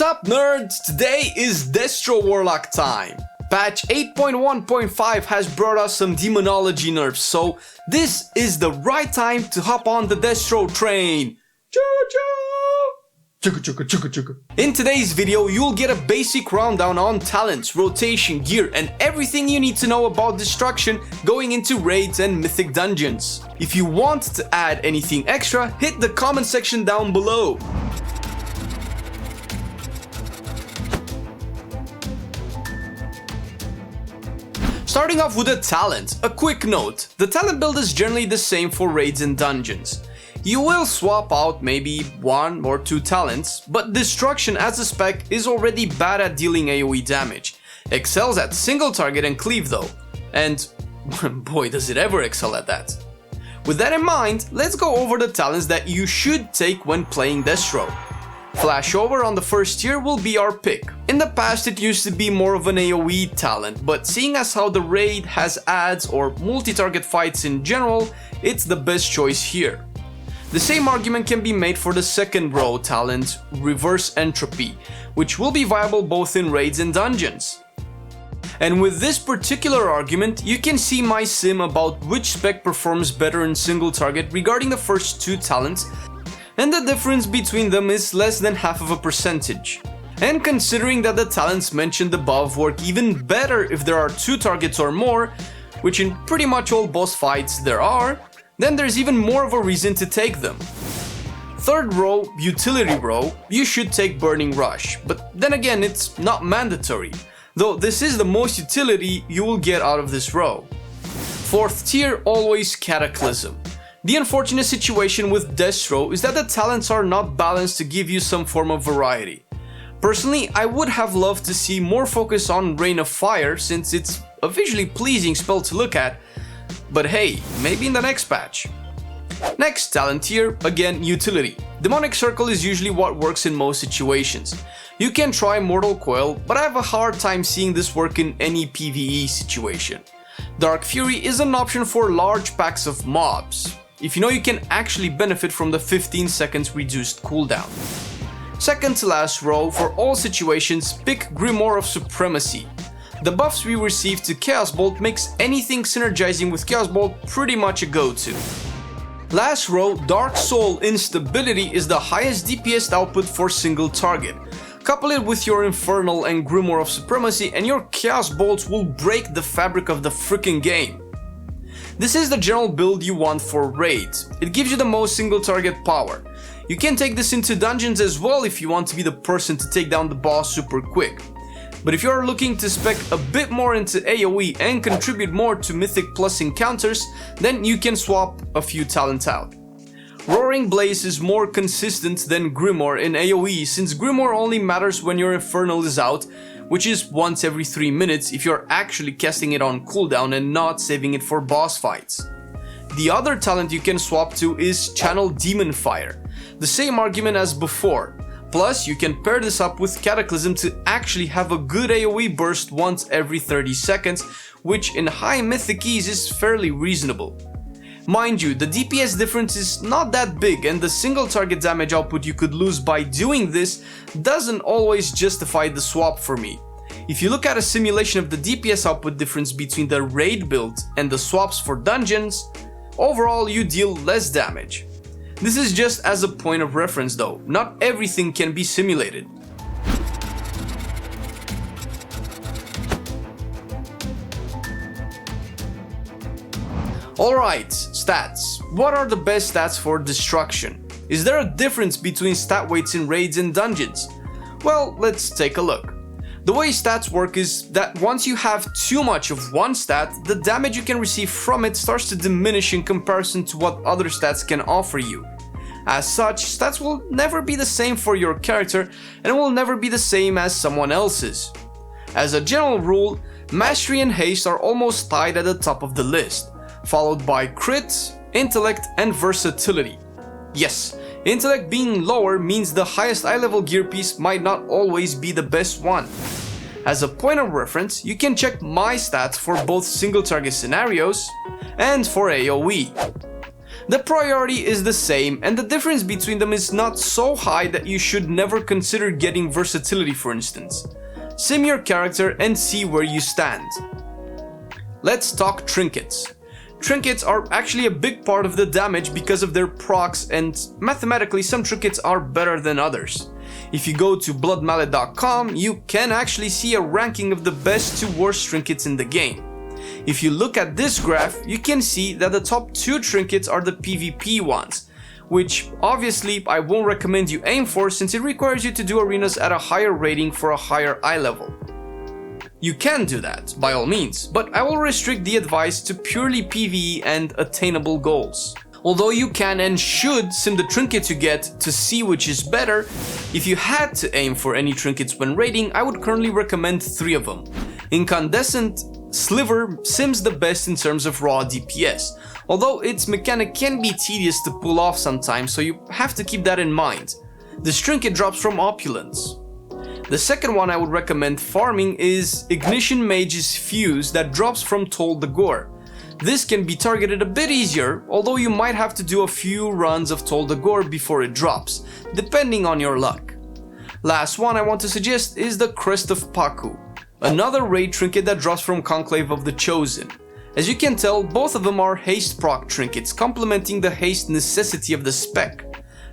Sup nerds, today is Destro Warlock time. Patch 8.1.5 has brought us some demonology nerfs, so this is the right time to hop on the Destro train. In today's video, you'll get a basic rundown on talents, rotation, gear, and everything you need to know about destruction going into raids and mythic dungeons. If you want to add anything extra, hit the comment section down below. Starting off with a talent, a quick note, the talent build is generally the same for raids and dungeons. You will swap out maybe 1 or 2 talents, but Destruction as a spec is already bad at dealing AoE damage. Excels at single target and cleave though, and boy does it ever excel at that. With that in mind, let's go over the talents that you should take when playing Destro. Flashover on the first tier will be our pick. In the past it used to be more of an AoE talent, but seeing as how the raid has ads or multi-target fights in general, it's the best choice here. The same argument can be made for the second row talent, Reverse Entropy, which will be viable both in raids and dungeons. And with this particular argument, you can see my sim about which spec performs better in single target regarding the first 2 talents, and the difference between them is less than half of a percentage. And considering that the talents mentioned above work even better if there are 2 targets or more, which in pretty much all boss fights there are, then there's even more of a reason to take them. Third row, utility row, you should take Burning Rush, but then again it's not mandatory, though this is the most utility you will get out of this row. Fourth tier, always Cataclysm. The unfortunate situation with Destro is that the talents are not balanced to give you some form of variety. Personally, I would have loved to see more focus on Rain of Fire since it's a visually pleasing spell to look at, but hey, maybe in the next patch. Next talent tier, again utility. Demonic Circle is usually what works in most situations. You can try Mortal Coil, but I have a hard time seeing this work in any PvE situation. Dark Fury is an option for large packs of mobs, if you know you can actually benefit from the 15 seconds reduced cooldown. Second to last row, for all situations, pick Grimoire of Supremacy. The buffs we receive to Chaos Bolt makes anything synergizing with Chaos Bolt pretty much a go-to. Last row, Dark Soul Instability is the highest DPS output for single target. Couple it with your Infernal and Grimoire of Supremacy and your Chaos Bolts will break the fabric of the freaking game. This is the general build you want for raids. It gives you the most single target power. You can take this into dungeons as well if you want to be the person to take down the boss super quick. But if you are looking to spec a bit more into AoE and contribute more to Mythic Plus encounters, then you can swap a few talents out. Roaring Blaze is more consistent than Grimoire in AoE since Grimoire only matters when your Infernal is out, which is once every 3 minutes if you're actually casting it on cooldown and not saving it for boss fights. The other talent you can swap to is Channel Demon Fire. The same argument as before. Plus, you can pair this up with Cataclysm to actually have a good AoE burst once every 30 seconds, which in high mythic keys is fairly reasonable. Mind you, the DPS difference is not that big and the single target damage output you could lose by doing this doesn't always justify the swap for me. If you look at a simulation of the DPS output difference between the raid build and the swaps for dungeons, overall you deal less damage. This is just as a point of reference though, not everything can be simulated. Alright, stats. What are the best stats for Destruction? Is there a difference between stat weights in raids and dungeons? Well, let's take a look. The way stats work is that once you have too much of one stat, the damage you can receive from it starts to diminish in comparison to what other stats can offer you. As such, stats will never be the same for your character and will never be the same as someone else's. As a general rule, Mastery and Haste are almost tied at the top of the list, followed by Crit, Intellect and Versatility. Yes, Intellect being lower means the highest eye level gear piece might not always be the best one. As a point of reference, you can check my stats for both single target scenarios and for AoE. The priority is the same, and the difference between them is not so high that you should never consider getting versatility, for instance. Sim your character and see where you stand. Let's talk trinkets. Trinkets are actually a big part of the damage because of their procs, and mathematically some trinkets are better than others. If you go to bloodmallet.com, you can actually see a ranking of the best to worst trinkets in the game. If you look at this graph, you can see that the top 2 trinkets are the PvP ones, which obviously I won't recommend you aim for since it requires you to do arenas at a higher rating for a higher eye level. You can do that, by all means, but I will restrict the advice to purely PvE and attainable goals. Although you can and should sim the trinkets you get to see which is better, if you had to aim for any trinkets when raiding, I would currently recommend 3 of them. Incandescent Sliver sims the best in terms of raw DPS, although its mechanic can be tedious to pull off sometimes, so you have to keep that in mind. This trinket drops from Opulence. The second one I would recommend farming is Ignition Mage's Fuse that drops from Toll the Gore. This can be targeted a bit easier, although you might have to do a few runs of Toll the Gore before it drops, depending on your luck. Last one I want to suggest is the Crest of Paku, another raid trinket that drops from Conclave of the Chosen. As you can tell, both of them are haste proc trinkets, complementing the haste necessity of the spec.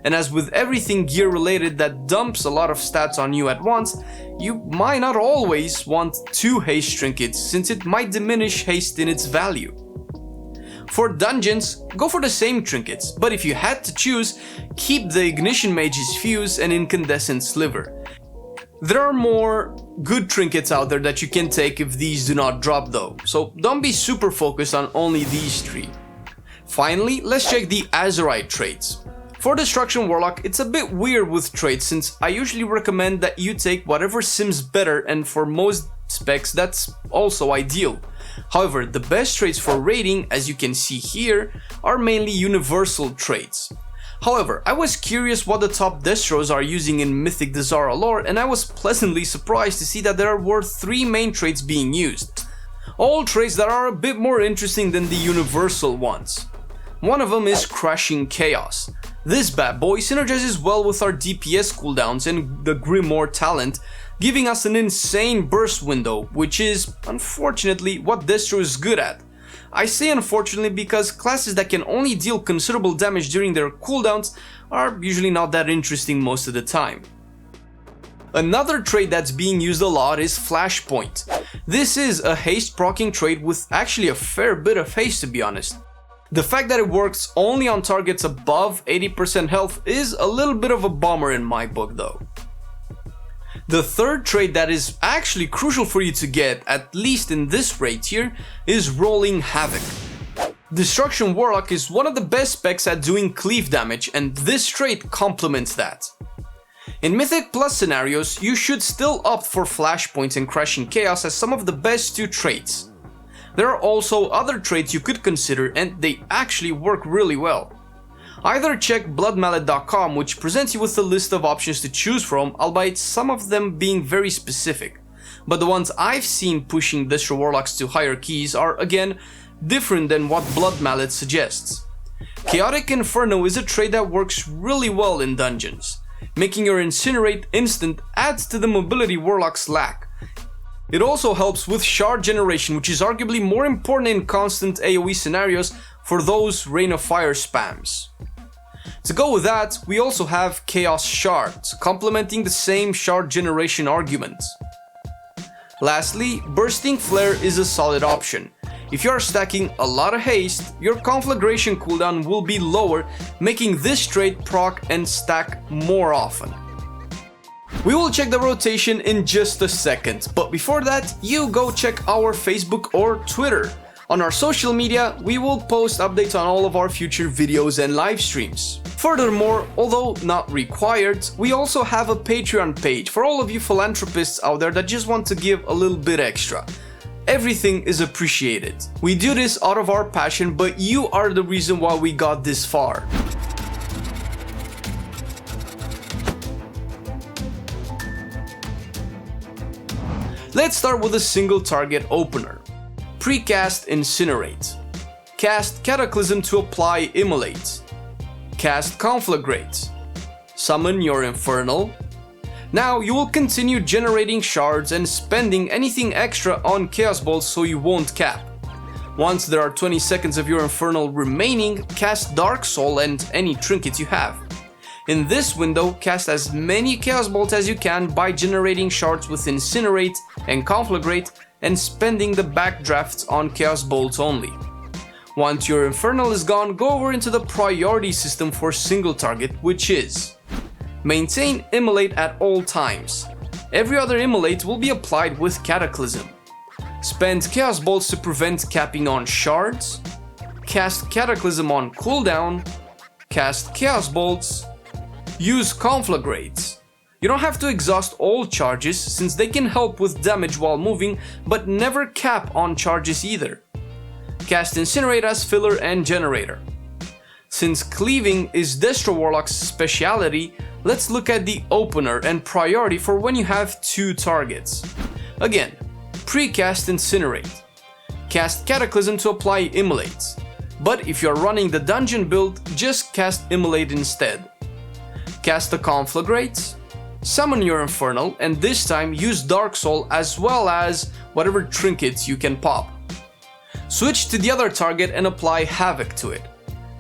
And as with everything gear related that dumps a lot of stats on you at once, you might not always want 2 haste trinkets since it might diminish haste in its value. For dungeons, go for the same trinkets, but if you had to choose, keep the Ignition Mage's Fuse and Incandescent Sliver. There are more good trinkets out there that you can take if these do not drop though, so don't be super focused on only these 3. Finally, let's check the Azerite traits. For Destruction Warlock, it's a bit weird with traits since I usually recommend that you take whatever sims better, and for most specs that's also ideal. However, the best traits for raiding, as you can see here, are mainly universal traits. However, I was curious what the top Destros are using in Mythic the Zara lore, and I was pleasantly surprised to see that there were 3 main traits being used. All traits that are a bit more interesting than the universal ones. One of them is Crashing Chaos. This bad boy synergizes well with our DPS cooldowns and the Grimoire talent, giving us an insane burst window, which is, unfortunately, what Destro is good at. I say unfortunately because classes that can only deal considerable damage during their cooldowns are usually not that interesting most of the time. Another trait that's being used a lot is Flashpoint. This is a haste proccing trait with actually a fair bit of haste, to be honest. The fact that it works only on targets above 80% health is a little bit of a bummer in my book though. The third trait that is actually crucial for you to get, at least in this raid tier, is Rolling Havoc. Destruction Warlock is one of the best specs at doing cleave damage, and this trait complements that. In Mythic Plus scenarios, you should still opt for Flashpoints and Crashing Chaos as some of the best 2 traits. There are also other traits you could consider, and they actually work really well. Either check bloodmallet.com, which presents you with a list of options to choose from, albeit some of them being very specific. But the ones I've seen pushing Destro Warlocks to higher keys are, again, different than what Blood Mallet suggests. Chaotic Inferno is a trait that works really well in dungeons. Making your Incinerate instant adds to the mobility Warlocks lack. It also helps with shard generation, which is arguably more important in constant AoE scenarios for those Rain of Fire spams. To go with that, we also have Chaos Shards, complementing the same shard generation argument. Lastly, Bursting Flare is a solid option. If you are stacking a lot of haste, your conflagration cooldown will be lower, making this trait proc and stack more often. We will check the rotation in just a second, but before that, you go check our Facebook or Twitter. On our social media, we will post updates on all of our future videos and live streams. Furthermore, although not required, we also have a Patreon page for all of you philanthropists out there that just want to give a little bit extra. Everything is appreciated. We do this out of our passion, but you are the reason why we got this far. Let's start with a single target opener. Precast Incinerate. Cast Cataclysm to apply Immolate. Cast Conflagrate. Summon your Infernal. Now you will continue generating shards and spending anything extra on Chaos Bolts so you won't cap. Once there are 20 seconds of your Infernal remaining, cast Dark Soul and any trinkets you have. In this window, cast as many Chaos Bolts as you can by generating shards with Incinerate and Conflagrate and spending the backdrafts on Chaos Bolts only. Once your Infernal is gone, go over into the priority system for single target, which is: maintain Immolate at all times. Every other Immolate will be applied with Cataclysm. Spend Chaos Bolts to prevent capping on shards. Cast Cataclysm on cooldown. Cast Chaos Bolts. Use Conflagrates. You don't have to exhaust all charges since they can help with damage while moving, but never cap on charges either. Cast Incinerate as filler and generator. Since cleaving is Destro Warlock's speciality, let's look at the opener and priority for when you have 2 targets. Again, pre-cast Incinerate. Cast Cataclysm to apply Immolate. But if you're running the dungeon build, just cast Immolate instead. Cast the Conflagrate. Summon your Infernal, and this time use Dark Soul as well as whatever trinkets you can pop. Switch to the other target and apply Havoc to it.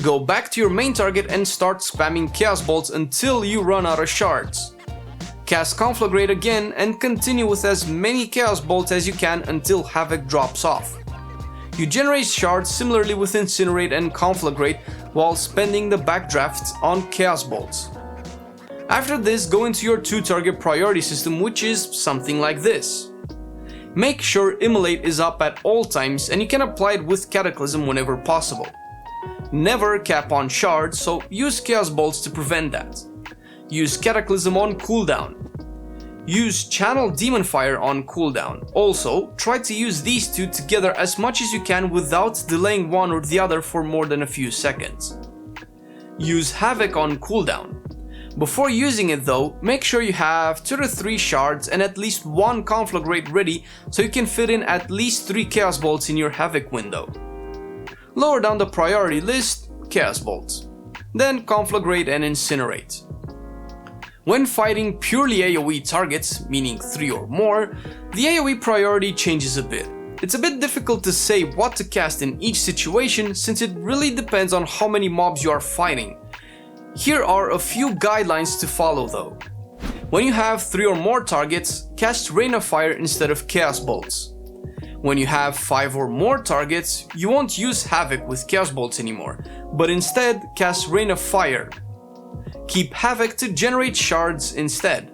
Go back to your main target and start spamming Chaos Bolts until you run out of shards. Cast Conflagrate again and continue with as many Chaos Bolts as you can until Havoc drops off. You generate shards similarly with Incinerate and Conflagrate while spending the backdrafts on Chaos Bolts. After this, go into your 2 target priority system, which is something like this. Make sure Immolate is up at all times and you can apply it with Cataclysm whenever possible. Never cap on shards, so use Chaos Bolts to prevent that. Use Cataclysm on cooldown. Use Channel Demon Fire on cooldown. Also, try to use these 2 together as much as you can without delaying one or the other for more than a few seconds. Use Havoc on cooldown. Before using it though, make sure you have 2 to 3 shards and at least 1 Conflagrate ready so you can fit in at least 3 Chaos Bolts in your Havoc window. Lower down the priority list, Chaos Bolts. Then Conflagrate and Incinerate. When fighting purely AoE targets, meaning 3 or more, the AoE priority changes a bit. It's a bit difficult to say what to cast in each situation since it really depends on how many mobs you are fighting. Here are a few guidelines to follow though. When you have 3 or more targets, cast Rain of Fire instead of Chaos Bolts. When you have 5 or more targets, you won't use Havoc with Chaos Bolts anymore, but instead cast Rain of Fire. Keep Havoc to generate shards instead.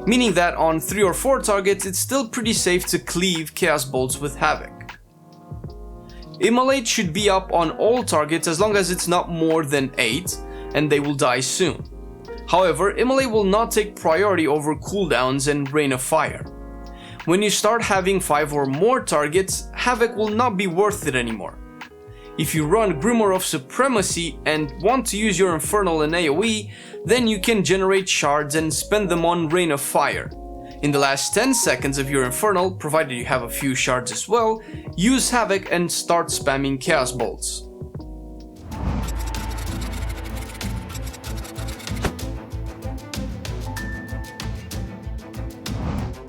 Meaning that on 3 or 4 targets it's still pretty safe to cleave Chaos Bolts with Havoc. Immolate should be up on all targets as long as it's not more than 8, and they will die soon. However, Immolate will not take priority over cooldowns and Rain of Fire. When you start having 5 or more targets, Havoc will not be worth it anymore. If you run Grimoire of Supremacy and want to use your Infernal in AoE, then you can generate shards and spend them on Rain of Fire. In the last 10 seconds of your Infernal, provided you have a few shards as well, use Havoc and start spamming Chaos Bolts.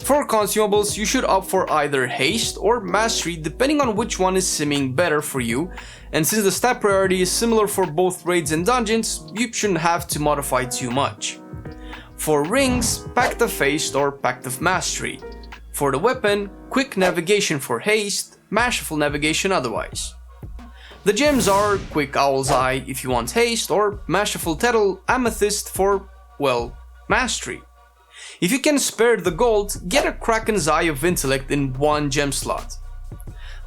For consumables, you should opt for either Haste or Mastery depending on which one is simming better for you, and since the stat priority is similar for both raids and dungeons, you shouldn't have to modify too much. For rings, Pact of Haste or Pact of Mastery. For the weapon, Quick Navigation for Haste, Masterful Navigation otherwise. The gems are Quick Owl's Eye if you want Haste, or Masterful Tettle Amethyst for, well, Mastery. If you can spare the gold, get a Kraken's Eye of Intellect in 1 gem slot.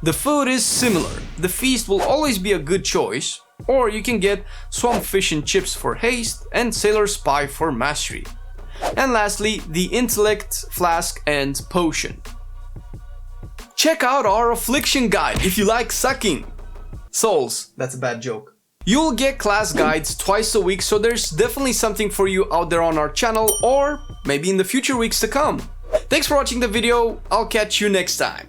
The food is similar, the feast will always be a good choice, or you can get Swamp Fish and Chips for Haste and Sailor's Pie for Mastery. And lastly, the Intellect, Flask and Potion. Check out our Affliction Guide if you like sucking souls, that's a bad joke. You'll get class guides twice a week, so there's definitely something for you out there on our channel, or maybe in the future weeks to come. Thanks for watching the video, I'll catch you next time.